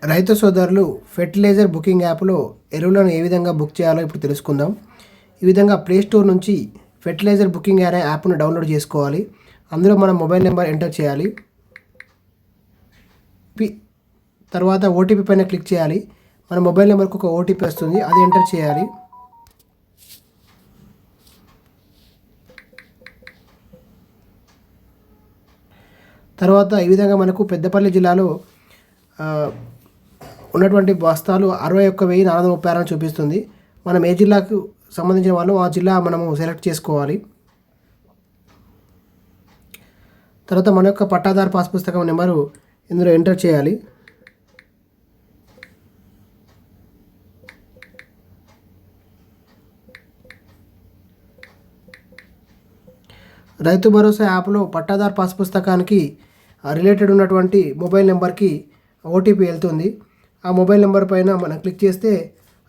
రైతు సోదరులు fertiliser booking యాప్లో ఎరువులను ఏ విధంగా బుక్ చేయాలో ఇప్పుడు తెలుసుకుందాం. ఈ విధంగా ప్లే స్టోర్ నుంచి ఫెర్టిలైజర్ బుకింగ్ అనే యాప్ను డౌన్లోడ్ చేసుకోవాలి. అందులో మన మొబైల్ నెంబర్ ఎంటర్ చేయాలి. తర్వాత ఓటీపీ పైన క్లిక్ చేయాలి. మన మొబైల్ నెంబర్కి ఒక ఓటీపీ వస్తుంది, అది ఎంటర్ చేయాలి. తర్వాత ఈ విధంగా మనకు పెద్దపల్లి జిల్లాలో ఉన్నటువంటి బస్తాలు 61,436 అని చూపిస్తుంది. మనం ఏ జిల్లాకు సంబంధించిన వాళ్ళు ఆ జిల్లా మనము సెలెక్ట్ చేసుకోవాలి. తర్వాత మన యొక్క పట్టాదారు పాస్ పుస్తకం నెంబరు ఇందులో ఎంటర్ చేయాలి. రైతు భరోసా యాప్లో పట్టాదారు పాస్ పుస్తకానికి రిలేటెడ్ ఉన్నటువంటి మొబైల్ నెంబర్కి ఓటీపీ వెళ్తుంది. ఆ మొబైల్ నెంబర్ పైన మనం క్లిక్ చేస్తే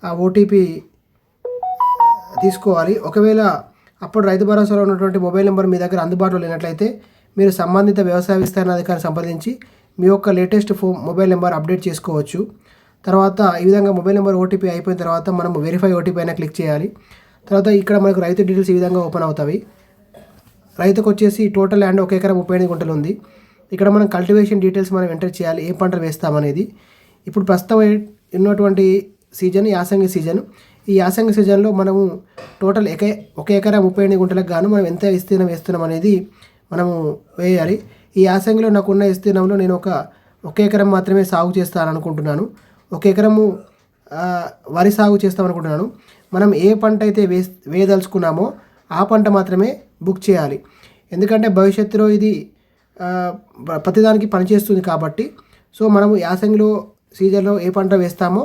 ఆ ఓటీపీ తీసుకోవాలి. ఒకవేళ అప్పుడు రైతు భరోసాలో ఉన్నటువంటి మొబైల్ నెంబర్ మీ దగ్గర అందుబాటులో లేనట్లయితే మీరు సంబంధిత వ్యవసాయ విస్తరణ అధికారిని సంప్రదించి మీ యొక్క లేటెస్ట్ మొబైల్ నెంబర్ అప్డేట్ చేసుకోవచ్చు. తర్వాత ఈ విధంగా మొబైల్ నెంబర్ ఓటీపీ అయిపోయిన తర్వాత మనం వెరిఫై ఓటీపీ అయినా క్లిక్ చేయాలి. తర్వాత ఇక్కడ మనకు రైతు డీటెయిల్స్ ఈ విధంగా ఓపెన్ అవుతాయి. రైతుకు వచ్చేసి టోటల్ ల్యాండ్ 1 ఎకరా 35 గుంటలు ఉంది. ఇక్కడ మనం కల్టివేషన్ డీటెయిల్స్ మనం ఎంటర్ చేయాలి, ఏ పంటలు వేస్తామనేది. ఇప్పుడు ప్రస్తుతం ఉన్నటువంటి సీజన్ యాసంగి సీజన్. ఈ యాసంగి సీజన్లో మనము టోటల్ 1 ఎకరా 38 గుంటలకు గాను మనం ఎంత విస్తీర్ణం వేస్తున్నాం అనేది మనము వేయాలి. ఈ యాసంగిలో నాకున్న విస్తీర్ణంలో నేను ఒక ఎకరం మాత్రమే సాగు చేస్తాననుకుంటున్నాను. 1 ఎకరము వరి సాగు చేస్తామనుకుంటున్నాను. మనం ఏ పంట అయితే వేయదలుచుకున్నామో ఆ పంట మాత్రమే బుక్ చేయాలి. ఎందుకంటే భవిష్యత్తులో ఇది ప్రతిదానికి పనిచేస్తుంది కాబట్టి. సో మనము యాసంగిలో సీజన్లో ఏ పంట వేస్తామో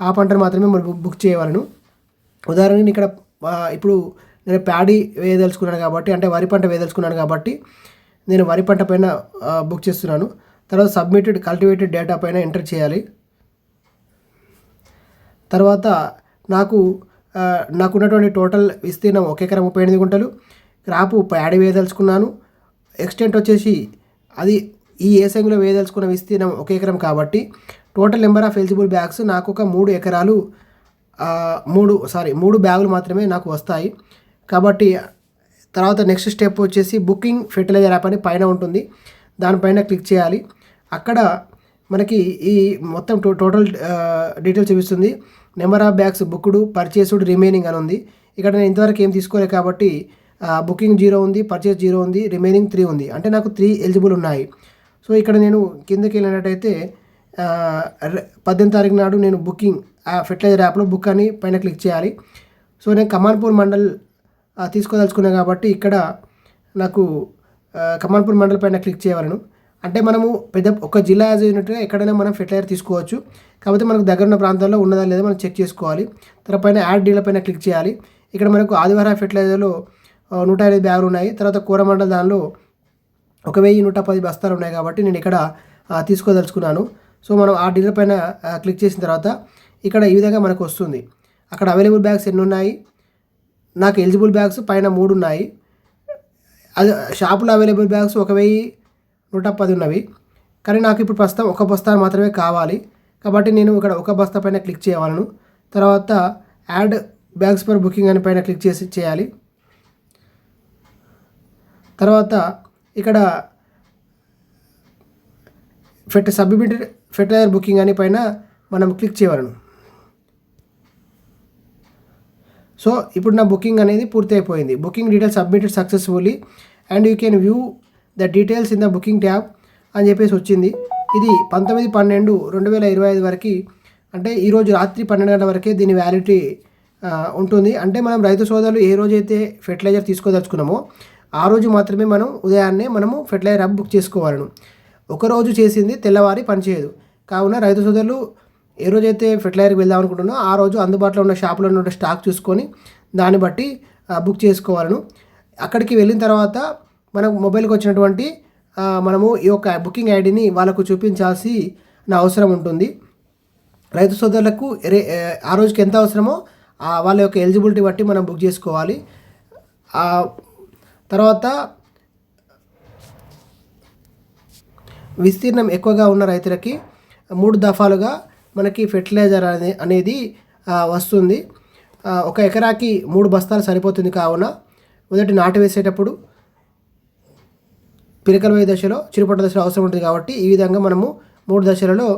ఆ పంటను మాత్రమే మనం బుక్ చేయవలను. ఉదాహరణకి ఇక్కడ ఇప్పుడు నేను ప్యాడీ వేయదలుచుకున్నాను కాబట్టి, అంటే వరి పంట వేయదలుచుకున్నాను కాబట్టి నేను వరి పంట పైన బుక్ చేస్తున్నాను. తర్వాత సబ్మిటెడ్ కల్టివేటెడ్ డేటా పైన ఎంటర్ చేయాలి. తర్వాత నాకున్నటువంటి టోటల్ విస్తీర్ణం 1 ఎకరా 38 గుంటలు. Crop paddy వేయదలుచుకున్నాను. ఎక్స్టెంట్ వచ్చేసి అది ఈ ఏసంగిలో వేయదలుచుకున్న విస్తీర్ణం 1 ఎకరం కాబట్టి total number of eligible bags నాకు ఒక 3 బ్యాగులు మాత్రమే నాకు వస్తాయి. కాబట్టి తర్వాత నెక్స్ట్ స్టెప్ వచ్చేసి బుకింగ్ ఫెర్టిలైజర్ యాప్ అని పైన ఉంటుంది, దానిపైన క్లిక్ చేయాలి. అక్కడ మనకి ఈ మొత్తం టోటల్ డీటెయిల్స్ చూపిస్తుంది. Number of bags booked, purchased, remaining అని ఉంది. ఇక్కడ నేను ఇంతవరకు ఏం తీసుకోలేదు కాబట్టి బుకింగ్ 0 ఉంది, పర్చేస్ 0 ఉంది, రిమైనింగ్ 3 ఉంది. అంటే నాకు 3 ఎలిజిబుల్ ఉన్నాయి. సో ఇక్కడ నేను కిందకి వెళ్ళినట్టయితే 18 తారీఖు నాడు నేను బుకింగ్ ఫెర్టిలైజర్ యాప్లో బుక్ అని పైన క్లిక్ చేయాలి. సో నేను కమాన్పూర్ మండల్ తీసుకోదలుచుకున్నాను కాబట్టి ఇక్కడ నాకు కమాన్పూర్ మండల్ పైన క్లిక్ చేయవలను. అంటే మనము ఒక జిల్లా యాజ్ అయినట్టుగా ఎక్కడైనా మనం ఫెర్టిలైజర్ తీసుకోవచ్చు. కాకపోతే మనకు దగ్గర ఉన్న ప్రాంతాల్లో ఉన్నదా లేదా మనం చెక్ చేసుకోవాలి. తర్వాత పైన యాడ్ డీలర్ పైన క్లిక్ చేయాలి. ఇక్కడ మనకు ఆదివారం ఫెర్టిలైజర్లో 105 బ్యాగులు ఉన్నాయి. తర్వాత కోరమండల్ దానిలో 1110 బస్తాలు ఉన్నాయి కాబట్టి నేను ఇక్కడ తీసుకోదలుచుకున్నాను. సో మనం ఆ డీలర్ పైన క్లిక్ చేసిన తర్వాత ఇక్కడ ఈ విధంగా మనకు వస్తుంది. అక్కడ అవైలబుల్ బ్యాగ్స్ ఎన్ని ఉన్నాయి, నాకు ఎలిజిబుల్ బ్యాగ్స్ పైన 3 ఉన్నాయి. అది షాపులో అవైలబుల్ బ్యాగ్స్ 1110 ఉన్నవి. కానీ నాకు ఇప్పుడు ప్రస్తుతం 1 బస్తా మాత్రమే కావాలి కాబట్టి నేను ఇక్కడ 1 బస్తా పైన క్లిక్ చేయవలను. తర్వాత యాడ్ బ్యాగ్స్ ఫర్ బుకింగ్ అని పైన క్లిక్ చేయాలి. తర్వాత ఇక్కడ సబ్మిటెడ్ ఫెర్టిలైజర్ బుకింగ్ అని పైన మనం క్లిక్ చేయవలను. సో ఇప్పుడు నా బుకింగ్ అనేది పూర్తి అయిపోయింది. Booking details submitted successfully and you can view the details in the booking tab అని చెప్పేసి వచ్చింది. ఇది 19/12/2025 వరకు, అంటే ఈరోజు రాత్రి 12 గంటల వరకే దీని వ్యాలిడిటీ ఉంటుంది. అంటే మనం రైతు సోదరులు ఏ రోజైతే ఫెర్టిలైజర్ తీసుకోదలుచుకున్నామో ఆ రోజు మాత్రమే ఉదయాన్నే మనము ఫెర్టిలైజర్ యాప్ బుక్ చేసుకోవాలను. ఒకరోజు చేసింది తెల్లవారి పనిచేయదు. కావున రైతు సోదరులు ఏ రోజైతే ఫెర్టిలైజర్కి వెళ్దాం అనుకుంటున్నారో ఆ రోజు అందుబాటులో ఉన్న షాపులో ఉన్న స్టాక్ చూసుకొని దాన్ని బట్టి బుక్ చేసుకోవాలను. అక్కడికి వెళ్ళిన తర్వాత మనకు మొబైల్కి వచ్చినటువంటి మనము ఈ యొక్క బుకింగ్ ఐడిని వాళ్ళకు చూపించాల్సిన అవసరం ఉంటుంది. రైతు సోదరులకు ఆ రోజుకి ఎంత అవసరమో వాళ్ళ యొక్క ఎలిజిబిలిటీ బట్టి మనం బుక్ చేసుకోవాలి. తర్వాత విస్తీర్ణం ఎక్కువగా ఉన్న రైతులకి 3 దఫాలుగా మనకి ఫెర్టిలైజర్ అనేది వస్తుంది. 1 ఎకరాకి 3 బస్తాలు సరిపోతుంది. కావున మొదటి నాటు వేసేటప్పుడు పిలకల వేయ దశలో, చిరుపట్ట దశలో అవసరం ఉంటుంది కాబట్టి ఈ విధంగా మనము 3 దశలలో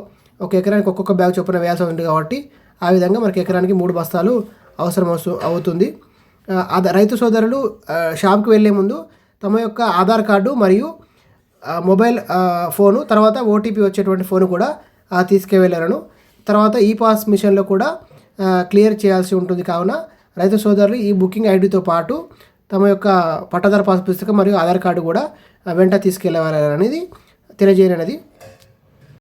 1 ఎకరానికి ఒక్కొక్క బ్యాగ్ చొప్పున వేయాల్సి ఉంటుంది కాబట్టి ఆ విధంగా మనకి ఎకరానికి 3 బస్తాలు అవసరం అవుతుంది. రైతు సోదరులు షాప్కి వెళ్ళే ముందు తమ యొక్క ఆధార్ కార్డు మరియు మొబైల్ ఫోను, తర్వాత ఓటీపీ వచ్చేటువంటి ఫోను కూడా తీసుకువెళ్ళాలను. తర్వాత ఈ పాస్ మిషన్లో కూడా క్లియర్ చేయాల్సి ఉంటుంది. కావున రైతు సోదరులు ఈ బుకింగ్ ఐడితో పాటు తమ యొక్క పట్టాదారు పాస్ పుస్తకం మరియు ఆధార్ కార్డు కూడా వెంట తీసుకెళ్ళవాలనేది తెలియజేయనది.